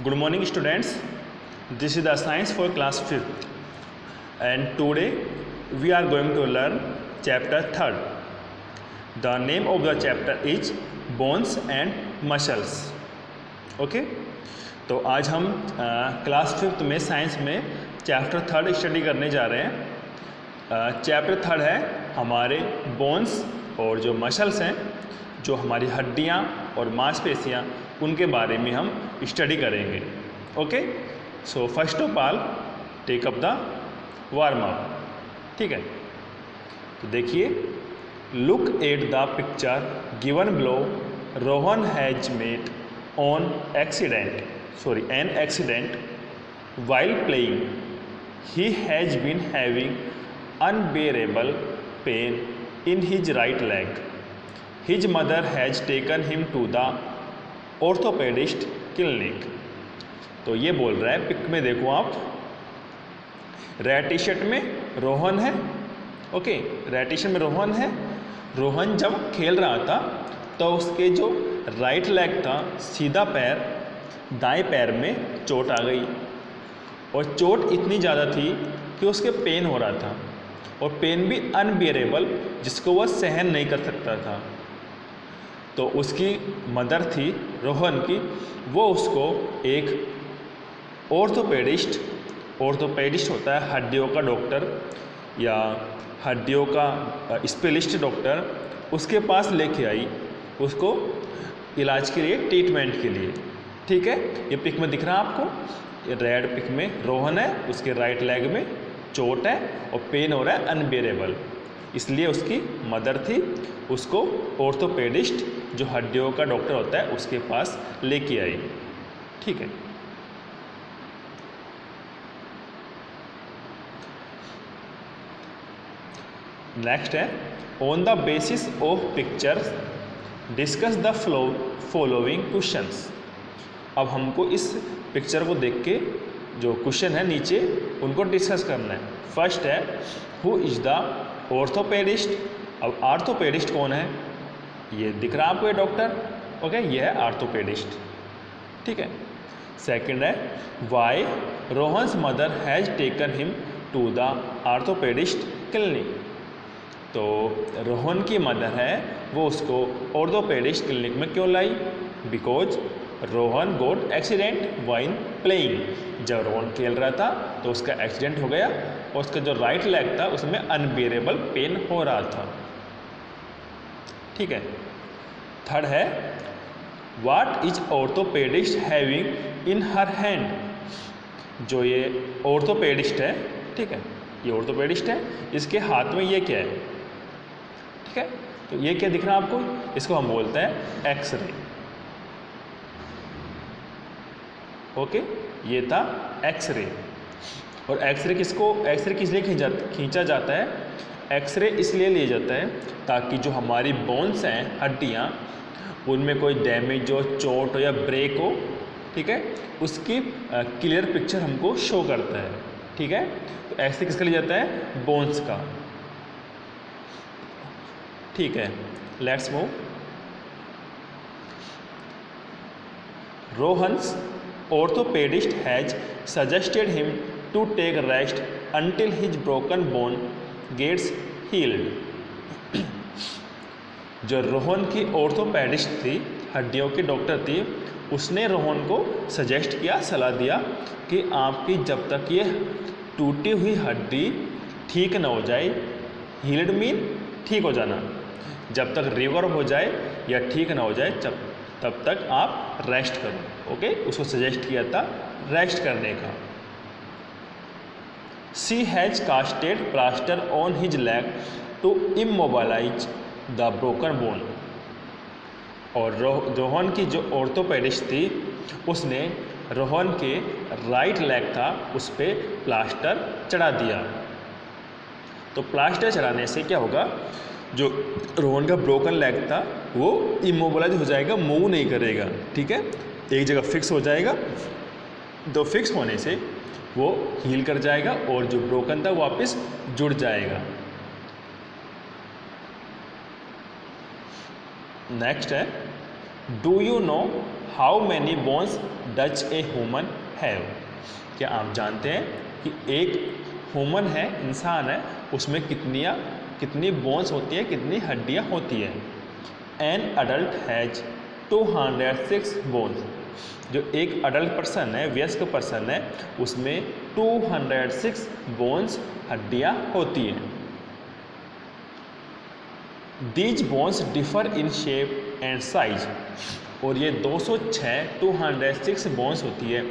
Good morning students. This is the science for class 5th and today we are going to learn chapter 3rd. The name of the chapter is bones and muscles. Okay? तो आज हम class 5th में science में chapter 3rd study करने जा रहे हैं। Chapter 3rd है हमारे बोन्स और जो मसल्स हैं, जो हमारी हड्डियाँ और मांसपेशियाँ, उनके बारे में हम स्टडी करेंगे। Okay, so first of all take up the warm up. ठीक है, तो देखिए, look at the picture given below. Rohan has met an accident while playing. He has been having unbearable pain in his right leg. His mother has taken him to the orthopedist clinic. तो ये बोल रहा है, pick में देखो आप, red T shirt में रोहन है। ओके, रेड टी शर्ट में रोहन है। रोहन जब खेल रहा था तो उसके जो राइट लेग था, सीधा पैर, दाएं पैर में चोट आ गई और चोट इतनी ज़्यादा थी कि उसके पेन हो रहा था और पेन भी अनबियरेबल, जिसको वह सहन नहीं कर सकता था। तो उसकी मदर थी रोहन की, वो उसको एक ऑर्थोपेडिस्ट होता है हड्डियों का डॉक्टर या हड्डियों का स्पेशलिस्ट डॉक्टर, उसके पास लेके आई, उसको इलाज के लिए, ट्रीटमेंट के लिए। ठीक है, ये पिक में दिख रहा है आपको, रेड पिक में रोहन है, उसके राइट लेग में चोट है और पेन हो रहा है अनबियरेबल, इसलिए उसकी मदर थी उसको ऑर्थोपेडिस्ट, जो हड्डियों का डॉक्टर होता है, उसके पास लेके आई। ठीक है, नेक्स्ट है, on the basis of pictures discuss the following questions. अब हमको इस पिक्चर को देख के जो क्वेश्चन है नीचे, उनको डिस्कस करना है। फर्स्ट है, हु इज़ द ऑर्थोपेडिस्ट। अब आर्थोपेडिस्ट कौन है, ये दिख रहा है आपको, ये डॉक्टर। ओके, ये है आर्थोपेडिस्ट। ठीक है, सेकंड है, why Rohan's mother has taken him to the orthopaedist clinic. तो रोहन की मदर है, वो उसको ऑर्थोपेडिस्ट क्लिनिक में क्यों लाई? Because Rohan got accident while playing. जब रोहन खेल रहा था तो उसका एक्सीडेंट हो गया और उसका जो राइट लेग था उसमें अनबियरेबल पेन हो रहा था। ठीक है, थर्ड है, what is orthopaedist having in her hand. जो ये ऑर्थोपेडिस्ट है, ठीक है, ये ऑर्थोपेडिस्ट है, इसके हाथ में ये क्या है? ठीक है, तो ये क्या दिख रहा है आपको? इसको हम बोलते हैं एक्सरे। ओके, ये था एक्सरे। और एक्सरे किस लिए खींचा जाता है? एक्सरे इसलिए लिया जाता है ताकि जो हमारी बोन्स हैं, हड्डियाँ, उनमें कोई डैमेज हो, चोट हो या ब्रेक हो, ठीक है, उसकी क्लियर पिक्चर हमको शो करता है। ठीक है, तो एक्सरे किसका लिया जाता है? बोन्स का। ठीक है, let's move. Rohan's orthopedist has suggested him to take rest until his broken bone gets healed. जो रोहन की ऑर्थोपेडिस्ट थी, हड्डियों की डॉक्टर थी, उसने रोहन को सजेस्ट किया, सलाह दिया कि आपकी जब तक ये टूटी हुई हड्डी ठीक ना हो जाए, हील्ड मीन ठीक हो जाना, जब तक रिकवर हो जाए या ठीक ना हो जाए, तब तक आप रेस्ट करो। ओके, उसको सजेस्ट किया था रेस्ट करने का। She has casted plaster on his leg to immobilise the broken bone. और रोहन की जो ऑर्थोपेडिस्ट थी, उसने रोहन के राइट लेग था, उस पर प्लास्टर चढ़ा दिया। तो प्लास्टर चढ़ाने से क्या होगा, जो रोहन का ब्रोकन लेग था वो इमोबलाइज हो जाएगा, मूव नहीं करेगा। ठीक है, एक जगह फिक्स हो जाएगा। तो फिक्स होने से वो हील कर जाएगा और जो ब्रोकन था वापस जुड़ जाएगा। नेक्स्ट है, do you know how many bones does a human have? क्या आप जानते हैं कि एक ह्यूमन है, इंसान है, उसमें कितनी बोन्स होती है, कितनी हड्डियाँ होती हैं? An adult has 206 bones. जो एक अडल्ट पर्सन है, वयस्क पर्सन है, उसमें 206 बोन्स हड्डियाँ होती हैं। These bones differ in shape and size. और ये 206 बोन्स होती है,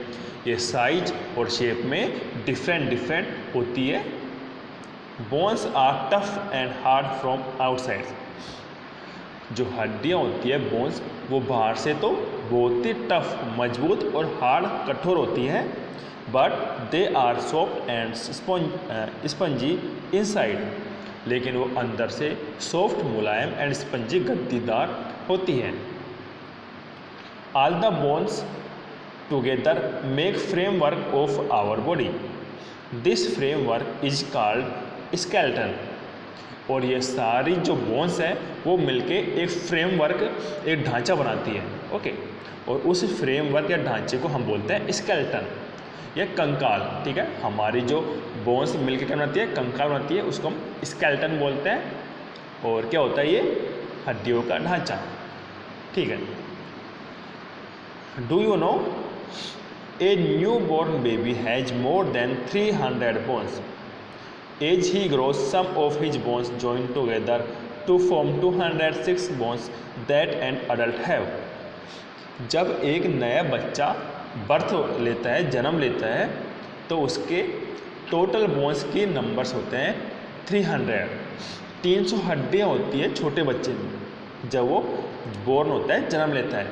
ये साइज और शेप में डिफरेंट होती है। Bones are tough and hard from outside. जो हड्डियाँ होती है बोन्स, वो बाहर से तो बहुत ही टफ, मजबूत और हार्ड, कठोर होती हैं, but they are soft and spongy inside. लेकिन वो अंदर से सॉफ्ट, मुलायम एंड स्पंजी, गद्दीदार होती हैं। All the bones together make framework of our body. This framework is called skeleton. और ये सारी जो बोन्स हैं वो मिलके एक फ्रेमवर्क, एक ढांचा बनाती है। ओके, और उस फ्रेमवर्क या ढांचे को हम बोलते हैं स्केलेटन या कंकाल। ठीक है, हमारी जो बोन्स मिलके क्या बनाती है, कंकाल बनाती है, उसको हम स्केलेटन बोलते हैं। और क्या होता है ये? हड्डियों का ढांचा। ठीक है। Do you know a new born baby has more than 300 bones. As he grows, some of his bones join together to form 206 bones that an adult have. जब एक नया बच्चा बर्थ लेता है, जन्म लेता है, तो उसके टोटल बोन्स के नंबर्स होते हैं 300। 300 हड्डियाँ होती है छोटे बच्चे में जब वो बोर्न होता है, जन्म लेता है।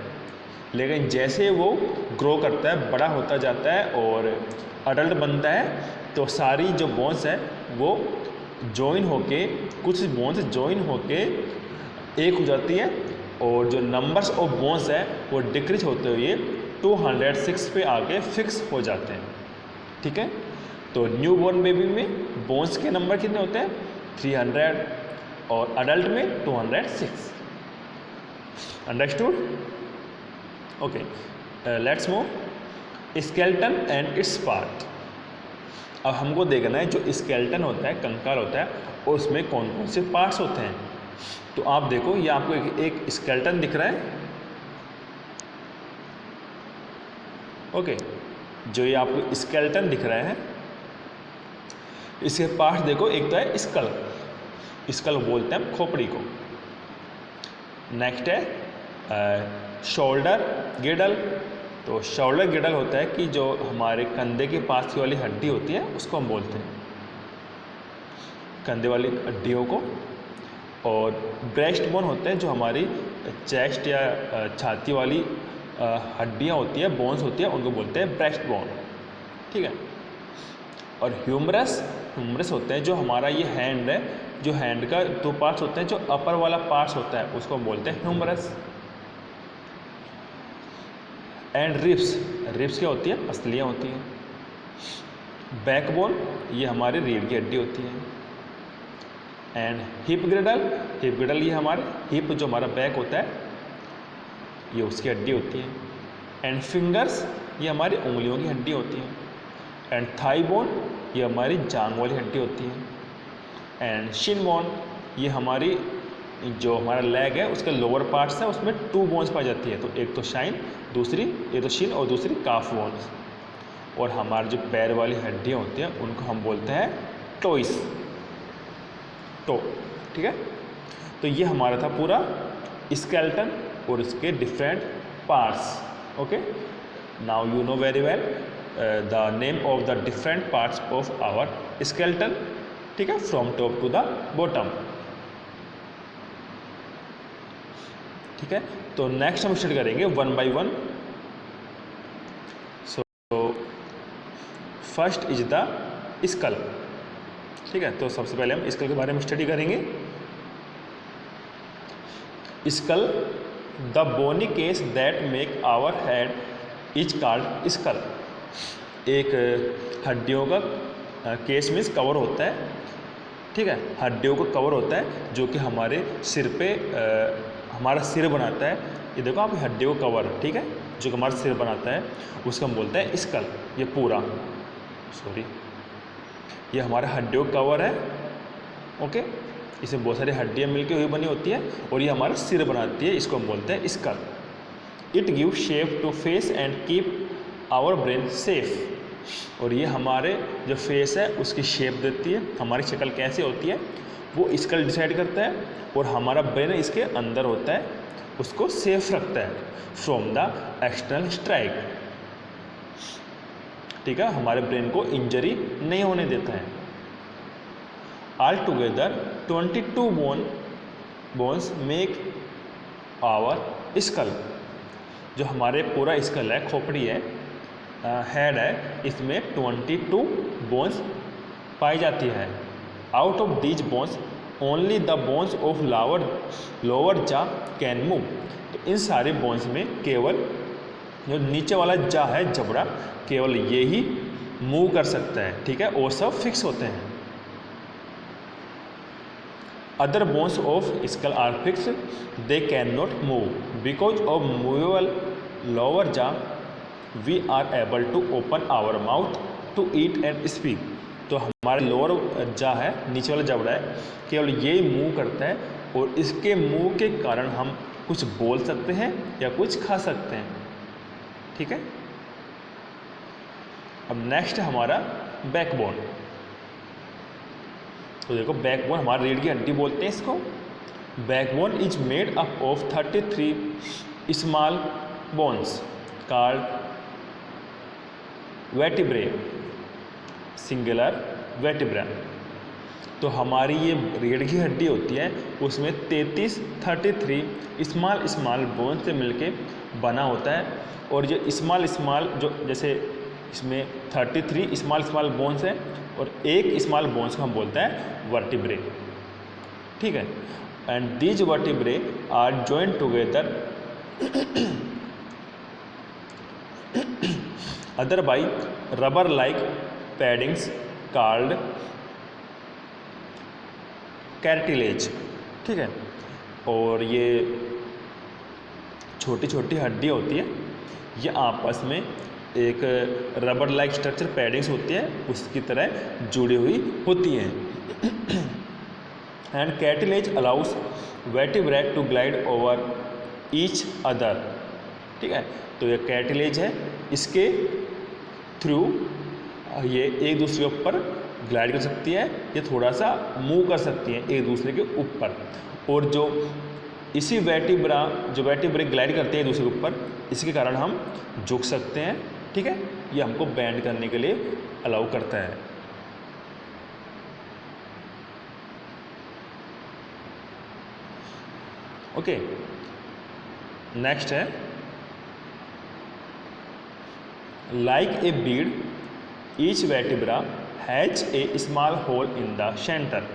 लेकिन जैसे वो ग्रो करता है, बड़ा होता जाता है और अडल्ट बनता है, तो सारी जो बोन्स है वो जॉइन होके, कुछ बोन्स जॉइन होके एक हो जाती है, और जो नंबर्स ऑफ बोन्स है वो डिक्रीज होते हुए 206 पे आके फिक्स हो जाते हैं। ठीक है, तो न्यू बॉर्न बेबी में बोन्स के नंबर कितने होते हैं? 300, और अडल्ट में 206। Understood? Okay, let's move. Skeleton and it's part. अब हमको देखना है जो स्केलेटन होता है, कंकाल होता है, और उसमें कौन कौन से पार्ट्स होते हैं। तो आप देखो, ये आपको एक स्केलेटन दिख रहा है। ओके, जो ये आपको स्केलेटन दिख रहा है, इसके पार्ट्स देखो। एक तो है स्कल, स्कल बोलते हैं खोपड़ी को। नेक्स्ट है शोल्डर गिडल। तो शोल्डर गिडल होता है कि जो हमारे कंधे के पास की वाली हड्डी होती है, उसको हम बोलते हैं, कंधे वाली हड्डियों को। और ब्रेस्ट बोन होता है जो हमारी चेस्ट या छाती वाली हड्डियाँ होती है, बोन्स होती है, उनको बोलते हैं ब्रेस्ट बोन। ठीक है। और ह्यूमरस, ह्यूमरस होते हैं जो हमारा ये हैंड है, जो हैंड का 2 पार्ट्स होते हैं, जो अपर वाला पार्ट्स होता है उसको हम बोलते हैं ह्यूमरस। एंड रिब्स, रिब्स क्या होती है? पसलियाँ होती हैं। बैकबोन, ये हमारी रीढ़ की हड्डी होती है। एंड हिप ग्रिडल, हिप ग्रिडल ये हमारे हिप, जो हमारा बैक होता है, ये उसकी हड्डी होती है। एंड फिंगर्स, ये हमारी उंगलियों की हड्डी होती है। एंड थाई बोन, ये हमारी जांग वाली हड्डी होती है। एंड शिन बोन, ये हमारी जो हमारा लेग है उसके लोअर पार्ट्स है, उसमें 2 बोन्स पाई जाती है। तो एक तो शाइन, दूसरी ये तो शिन, और दूसरी काफ बोन्स। और हमारे जो पैर वाली हड्डियाँ होती हैं उनको हम बोलते हैं टोइस, टो। ठीक है, तो ये हमारा था पूरा स्केलेटन और इसके different parts. Okay, now you know very well the name of the different parts of our skeleton. ठीक है, from top to the bottom. ठीक है, तो नेक्स्ट हम स्टार्ट करेंगे 1 by 1। So first is the skull. ठीक है, तो सबसे पहले हम स्कल के बारे में स्टडी करेंगे। Skull, the bony case that make our head is called skull. एक हड्डियों का केस मीन्स कवर होता है। ठीक है, हड्डियों का कवर होता है जो कि हमारे सिर पे हमारा सिर बनाता है, ये देखो आप हड्डियों का कवर, ठीक है, जो हमारा सिर बनाता है उसको हम बोलते हैं स्कल। ये पूरा ये हमारा हड्डियों का कवर है। ओके, इसमें बहुत सारी हड्डियाँ मिलकर हुई बनी होती है और ये हमारा सिर बनाती है, इसको हम बोलते हैं skull. It give shape to face and keep our brain safe. और ये हमारे जो फेस है उसकी शेप देती है, हमारी शक्ल कैसे होती है वो स्कल डिसाइड करता है, और हमारा ब्रेन इसके अंदर होता है, उसको सेफ रखता है फ्रॉम द एक्सटर्नल स्ट्राइक। ठीक है, हमारे ब्रेन को इंजरी नहीं होने देता है। All together 22 bones make our skull. जो हमारे पूरा स्कल है, खोपड़ी है, हेड है, इसमें 22 बोन्स पाई जाती है। Out of these bones only the bones of lower जा कैन मूव। तो इन सारे बोन्स में केवल जो नीचे वाला जा है, जबड़ा, केवल ये ही मूव कर सकता है। ठीक है, और सब फिक्स होते हैं। Other bones of skull are fix, they can not move because of movable lower jaw we are able to open our mouth to eat and speak. तो हमारे लोअर जा है, नीचे वाला जबड़ा है, केवल ये मूव करता है, और इसके मूव के कारण हम कुछ बोल सकते हैं या कुछ खा सकते हैं। ठीक है, अब नेक्स्ट है हमारा बैकबोन। तो देखो, बैकबोन हमारी रीढ़ की हड्डी बोलते हैं इसको। Backbone is made up of 33 small bones called vertebrae, singular vertebra. तो हमारी ये रीढ़ की हड्डी होती है, उसमें 33 स्मॉल बोन से मिलके बना होता है। और ये स्मॉल जो, जैसे इसमें 33 स्मॉल बोन्स हैं और एक स्मॉल बोन्स को हम बोलते हैं वर्टिब्रे। ठीक है, and these vertebrae are joint together other by rubber like paddings called cartilage. ठीक है, और ये छोटी छोटी हड्डी होती है, ये आपस में एक रबर लाइक स्ट्रक्चर पैडिंग्स होती है, उसकी तरह जुड़ी हुई होती हैं। And cartilage allows vertebra to glide over each other. ठीक है, तो ये कैर्टिलेज है, इसके थ्रू ये एक दूसरे के ऊपर ग्लाइड कर सकती है, ये थोड़ा सा मूव कर सकती है एक दूसरे के ऊपर। और जो इसी वर्टिब्रे ग्लाइड करते हैं एक दूसरे के ऊपर, इसके कारण हम झुक सकते हैं। ठीक है, ये हमको बैंड करने के लिए अलाउ करता है। ओके, नेक्स्ट है like a bead each vertebra has a small hole in the centre.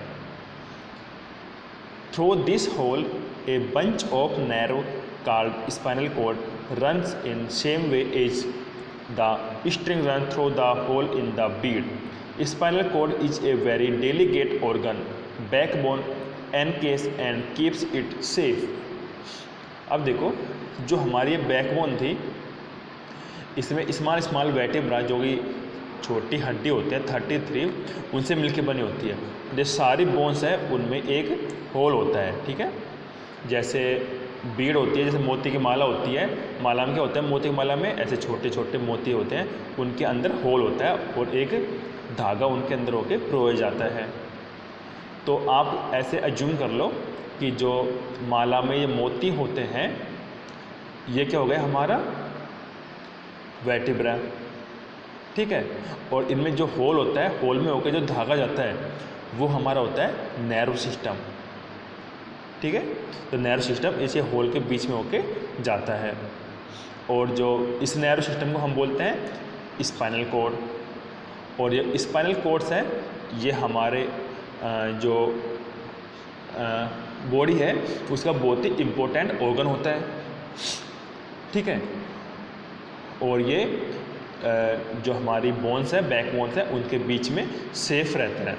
Through this hole a bunch of nerve called spinal cord runs in same way as the string run through the hole in the bead. Spinal cord is a very delicate organ, backbone encase and keeps it safe. अब देखो, जो हमारी backbone थी, इसमें small vertebra जो कि छोटी हड्डी होती है 33, उनसे मिलकर बनी होती है। जो सारी बोन्स है उनमें एक होल होता है। ठीक है, जैसे बीड होती है, जैसे मोती की माला होती है, माला में क्या होता है, मोती की माला में ऐसे छोटे छोटे मोती होते हैं, उनके अंदर होल होता है और एक धागा उनके अंदर होके प्रोए जाता है। तो आप ऐसे अज्यूम कर लो कि जो माला में ये मोती होते हैं, ये क्या हो गया हमारा वर्टिब्रा। ठीक है, और इनमें जो होल होता है, होल में होकर जो धागा जाता है, वो हमारा होता है नर्व सिस्टम। ठीक है, तो नर्व सिस्टम इसे होल के बीच में होके जाता है, और जो इस नर्व सिस्टम को हम बोलते हैं स्पाइनल कॉर्ड। और ये स्पाइनल कॉर्ड्स है, ये हमारे जो बॉडी है उसका बहुत ही इम्पोर्टेंट ऑर्गन होता है। ठीक है, और ये जो हमारी बोन्स है, बैक बोन्स है, उनके बीच में सेफ रहता है।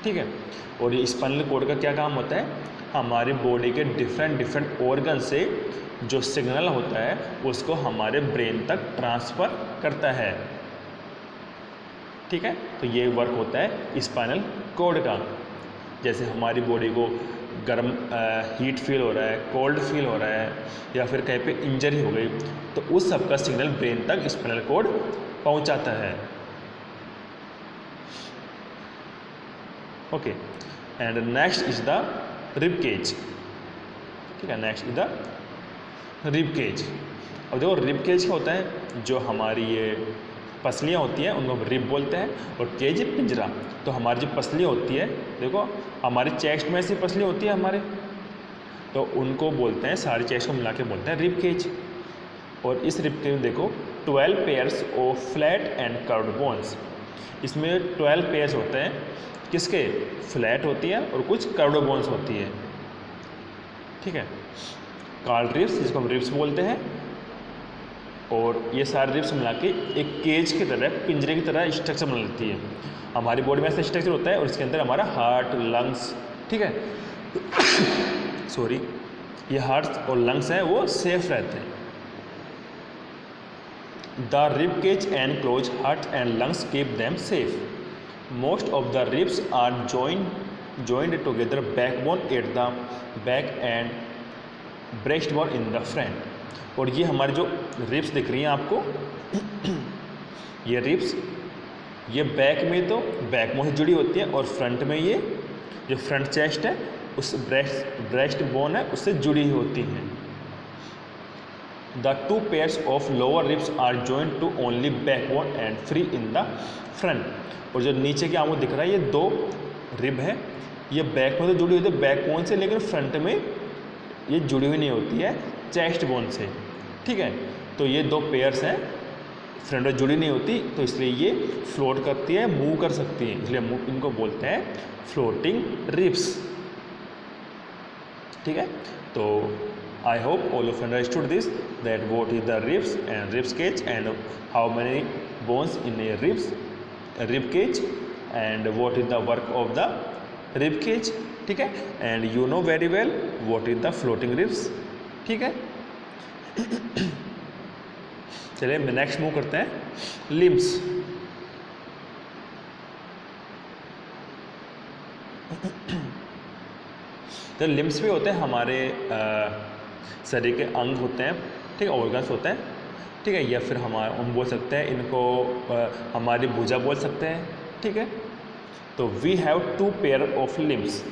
ठीक है, और ये स्पाइनल कॉर्ड का क्या काम होता है, हमारी बॉडी के डिफरेंट ऑर्गन से जो सिग्नल होता है उसको हमारे ब्रेन तक ट्रांसफ़र करता है। ठीक है, तो ये वर्क होता है स्पाइनल कॉर्ड का। जैसे हमारी बॉडी को गर्म हीट फील हो रहा है, कोल्ड फील हो रहा है, या फिर कहीं पे इंजरी हो गई, तो उस सब का सिग्नल ब्रेन तक स्पाइनल कॉर्ड पहुंचाता है। Okay, and next is the rib cage. ठीक है, next is the rib cage. अब देखो रिब केज क्या होता है, जो हमारी ये पसलियाँ होती हैं उनको रिब बोलते हैं, और केज पिंजरा। तो हमारी जो पसलियाँ होती है, देखो हमारी चेस्ट में ऐसी पसलियाँ होती है हमारे, तो उनको बोलते हैं, सारी चेस्ट को मिला के बोलते हैं रिब केज। और इस रिब केज में देखो 12 pairs of flat and curved bones. इसमें 12 पेयर्स होते हैं, किसके? फ्लैट होती है और कुछ कर्व्ड बोन्स होती है। ठीक है, कार्ड रिब्स, जिसको हम रिब्स बोलते हैं, और ये सारे रिब्स मिला के एक केज की तरह, पिंजरे की तरह स्ट्रक्चर बना लेती है। हमारी बॉडी में ऐसा स्ट्रक्चर होता है, और इसके अंदर हमारा हार्ट, लंग्स, ठीक है सॉरी, ये हार्ट और लंग्स हैं वो सेफ रहते हैं। The rib cage and close heart and lungs keep them safe. Most of the ribs are joined together backbone at the back and breastbone in the front। और ये हमारी जो रिब्स दिख रही हैं आपको ये रिब्स, ये बैक में तो बैकबोन से जुड़ी होती है, और फ्रंट में ये जो फ्रंट चेस्ट है उस ब्रेस्ट बोन है उससे जुड़ी होती हैं। The 2 pairs of lower ribs are joined to only backbone and free in the front। और जो नीचे की आपको दिख रहा है ये 2 रिब है, ये बैक में तो जुड़ी होती है बैकबोन से, लेकिन फ्रंट में ये जुड़ी हुई नहीं होती है चेस्ट बोन से। ठीक है, तो ये 2 पेयर्स हैं, फ्रंट में जुड़ी नहीं होती, तो इसलिए ये फ्लोट करती है, मूव कर सकती है, इसलिए इनको बोलते हैं फ्लोटिंग रिब्स। ठीक है, तो I hope all of you understood this, that what is the ribs and rib cage and how many bones in a rib cage and what is the work of the rib cage। ठीक है, and you know very well what is the floating ribs। ठीक है चलिए next move करते हैं limbs. तो limbs भी होते हैं हमारे शरीर के अंग होते हैं, ठीक है, ऑर्गन्स होते हैं। ठीक है, या फिर हम बोल सकते हैं इनको हमारी भुजा बोल सकते हैं। ठीक है, तो we have 2 pair of limbs,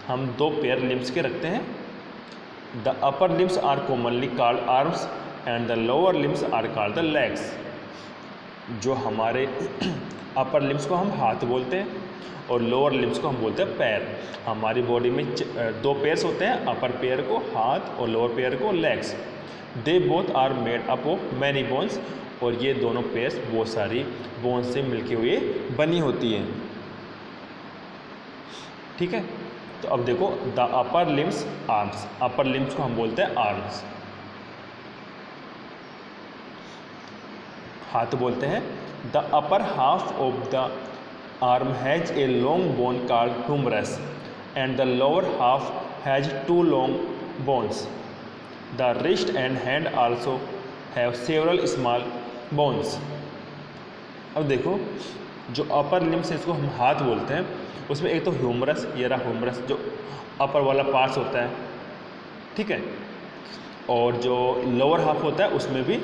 हम 2 पेयर लिम्स के रखते हैं। The upper limbs are commonly called arms and the lower limbs are called the legs. जो हमारे अपर लिम्स को हम हाथ बोलते हैं और लोअर लिम्स को हम बोलते हैं पैर। हमारी बॉडी में 2 पेयर्स होते हैं, अपर पेयर को हाथ और लोअर पेयर को legs. They both are made up of many bones. और ये दोनों पेयर्स बहुत सारी बोन्स से मिलके हुए बनी होती हैं। ठीक है, तो अब देखो the upper limbs arms, upper limbs को हम बोलते हैं आर्म्स, हाथ बोलते हैं। The upper half of the arm has a long bone called humerus and the lower half has 2 long bones। The wrist and hand also have several small bones। अब देखो जो अपर लिम्स है इसको हम हाथ बोलते हैं, उसमें एक तो ह्यूमरस, ये रहा ह्यूमरस जो अपर वाला पार्ट्स होता है। ठीक है, और जो लोअर हाफ होता है उसमें भी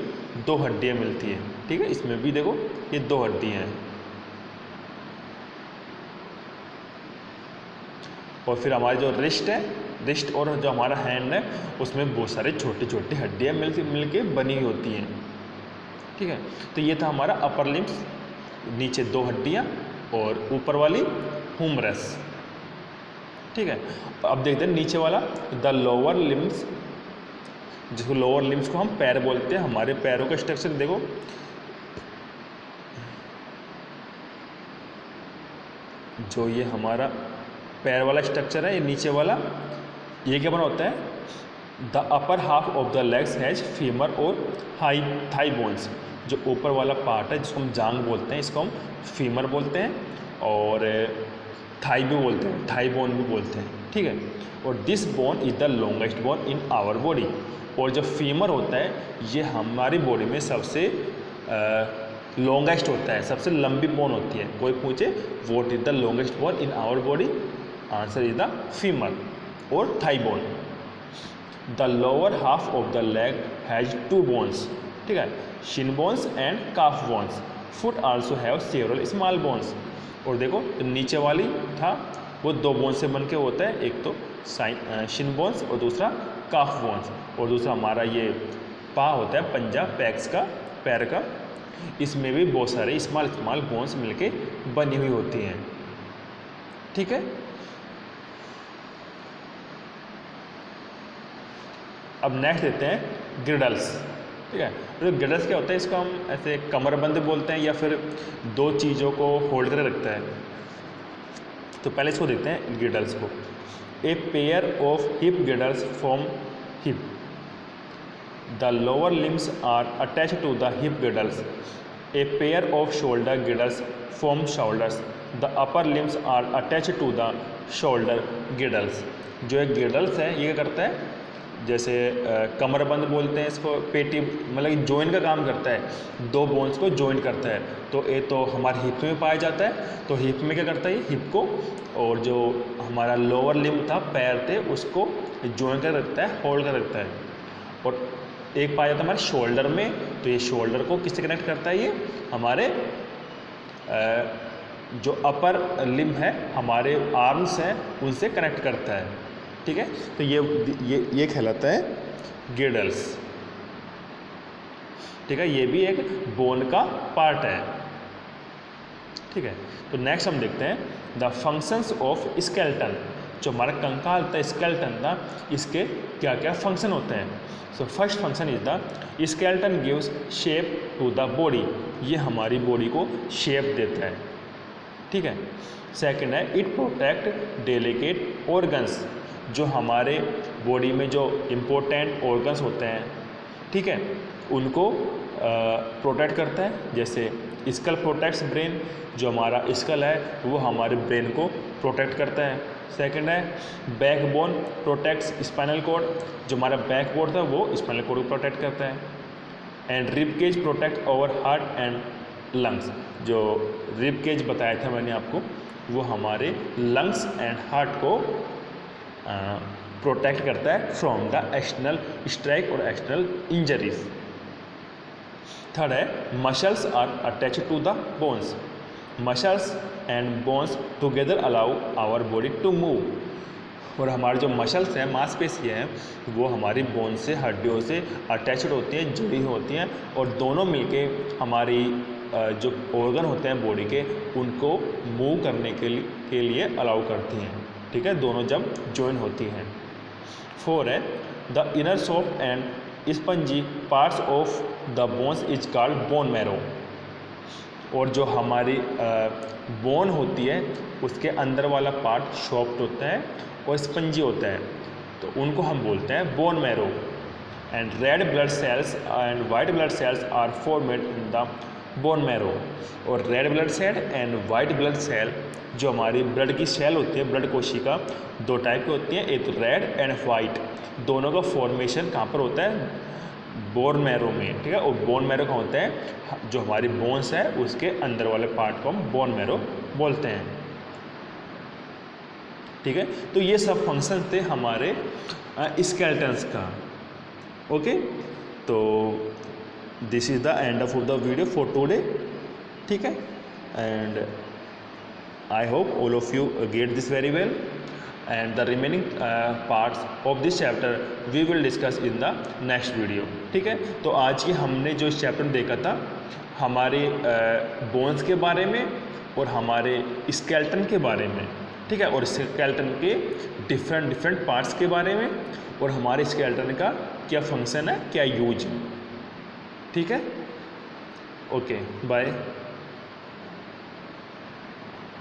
2 हड्डियाँ मिलती हैं। ठीक है, इसमें भी देखो ये 2 हड्डियाँ हैं। और फिर हमारी जो रिस्ट है, रिस्ट और जो हमारा हैंड है उसमें बहुत सारे छोटी छोटी हड्डियाँ मिल के बनी हुई होती हैं। ठीक है, तो ये था हमारा अपर लिम्स, नीचे 2 हड्डियाँ और ऊपर वाली हुमरस। ठीक है, अब देखते हैं नीचे वाला द लोअर लिम्स, जिसको लोअर लिम्स को हम पैर बोलते हैं। हमारे पैरों का स्ट्रक्चर देखो, जो ये हमारा पैर वाला स्ट्रक्चर है, ये नीचे वाला, ये क्या बना होता है? The upper half of the legs has femur और थाई बोन्स। जो ऊपर वाला पार्ट है जिसको हम जांग बोलते हैं, इसको हम फीमर बोलते हैं, और थाई भी बोलते हैं, थाई बोन भी बोलते हैं। ठीक है। और this bone is the longest bone in our body, और जो फीमर होता है ये हमारी बॉडी में सबसे लॉन्गेस्ट होता है, सबसे लंबी बोन होती है। कोई पूछे what is the longest bone in our body, answer is the femur और thigh bone. The lower half of the leg has 2 bones, ठीक है, shin bones and calf bones. Foot also have several small bones. और देखो नीचे वाली था वो 2 bone से बन के होता है, एक तो शिन बोन्स और दूसरा काफ बोन्स, और दूसरा हमारा ये पा होता है पंजा, पैक्स का, पैर का, इसमें भी बहुत सारे स्मॉल स्मॉल बोन्स मिलके बनी हुई होती हैं, ठीक है। अब नेक्स्ट देते हैं ग्रिडल्स, ठीक है। तो ग्रिडल्स क्या होता है, इसको हम ऐसे कमरबंद बोलते हैं या फिर 2 चीज़ों को होल्ड कर रखता है। तो पहले इसको देखते हैं ग्रिडल्स को। A pair of hip girdles from hip, the lower limbs are attached to the hip girdles. A pair of shoulder girdles form shoulders. The upper limbs are attached to the shoulder girdles. जो एक girdles है ये क्या करता है, जैसे कमरबंद बोलते हैं इसको, पेटी मतलब जॉइंट का काम करता है, 2 बोन्स को जॉइंट करता है। तो ये तो हमारे हिप में पाया जाता है, तो हिप में क्या करता है ये हिप को, और जो हमारा लोअर लिम्ब था, पैर थे, उसको जॉइंट कर रखता है, होल्ड कर रखता है। और एक पाया जाता है हमारे शोल्डर में, तो ये शोल्डर को किससे कनेक्ट करता है, ये हमारे जो अपर लिम्ब है, हमारे आर्म्स हैं, उनसे कनेक्ट करता है, ठीक है। तो ये कहलाता है गिडल्स, ठीक है। ये भी एक बोन का पार्ट है, ठीक है। तो नेक्स्ट हम देखते हैं द फंक्शंस ऑफ स्केलेटन। जो हमारा कंकाल था, स्केलेटन था, इसके क्या क्या फंक्शन होते हैं। So first function is the skeleton gives shape to the body, ये हमारी बॉडी को शेप देता है, ठीक है। सेकंड है इट प्रोटेक्ट डेलिकेट ऑर्गन्स, जो हमारे बॉडी में जो इम्पोर्टेंट ऑर्गन्स होते हैं, ठीक है, उनको प्रोटेक्ट करता है। जैसे स्कल प्रोटेक्ट्स ब्रेन, जो हमारा स्कल है वो हमारे ब्रेन को प्रोटेक्ट करता है। सेकंड है बैकबोन प्रोटेक्ट्स स्पाइनल कॉर्ड, जो हमारा बैकबोन था वो स्पाइनल कॉर्ड को प्रोटेक्ट करता है। And rib cage protect over heart and lungs, जो रिब केज बताया था मैंने आपको, वो हमारे लंग्स एंड हार्ट को प्रोटेक्ट करता है फ्रॉम द एक्सटर्नल स्ट्राइक और एक्सटर्नल इंजरीज। थर्ड है muscles are attached to the bones, muscles and bones together allow our body to move. और हमारे जो मसल्स हैं, मांसपेशियाँ हैं, वो हमारी बोन से, हड्डियों से अटैच्ड होती हैं, जुड़ी होती हैं, और दोनों मिलके हमारी जो ऑर्गन होते हैं बॉडी के, उनको मूव करने के लिए अलाउ करती हैं, ठीक है, दोनों जब ज्वाइन होती हैं। 4 है the inner soft and spongy parts of the bones is called bone marrow. और जो हमारी बोन होती है उसके अंदर वाला पार्ट सॉफ्ट होता है और स्पंजी होता है, तो उनको हम बोलते हैं bone marrow. And red blood cells and white blood cells are formed in the bone marrow. और red blood cell and white blood cell, जो हमारी ब्लड की सेल होती है, ब्लड कोशिका 2 टाइप की होती हैं, एक तो रेड एंड वाइट, दोनों का फॉर्मेशन कहाँ पर होता है, बोन मैरो में, ठीक है। और बोन मैरो कहाँ होता है, जो हमारी बोन्स है उसके अंदर वाले पार्ट को हम बोन मैरो बोलते हैं, ठीक है। तो ये सब फंक्शन थे हमारे स्केलेटन्स का, ओके। तो this is the end of the video for today, ठीक है। And I hope all of you get this very well, and the remaining parts of this chapter we will discuss in the next video, ठीक है। तो आज की हमने जो इस चैप्टर देखा था, हमारे बोन्स के बारे में और हमारे स्केलेटन के बारे में, ठीक है, और स्केलेटन के डिफरेंट पार्ट्स के बारे में, और हमारे स्केलेटन का क्या फंक्शन है, क्या यूज है, ठीक है। Okay, bye.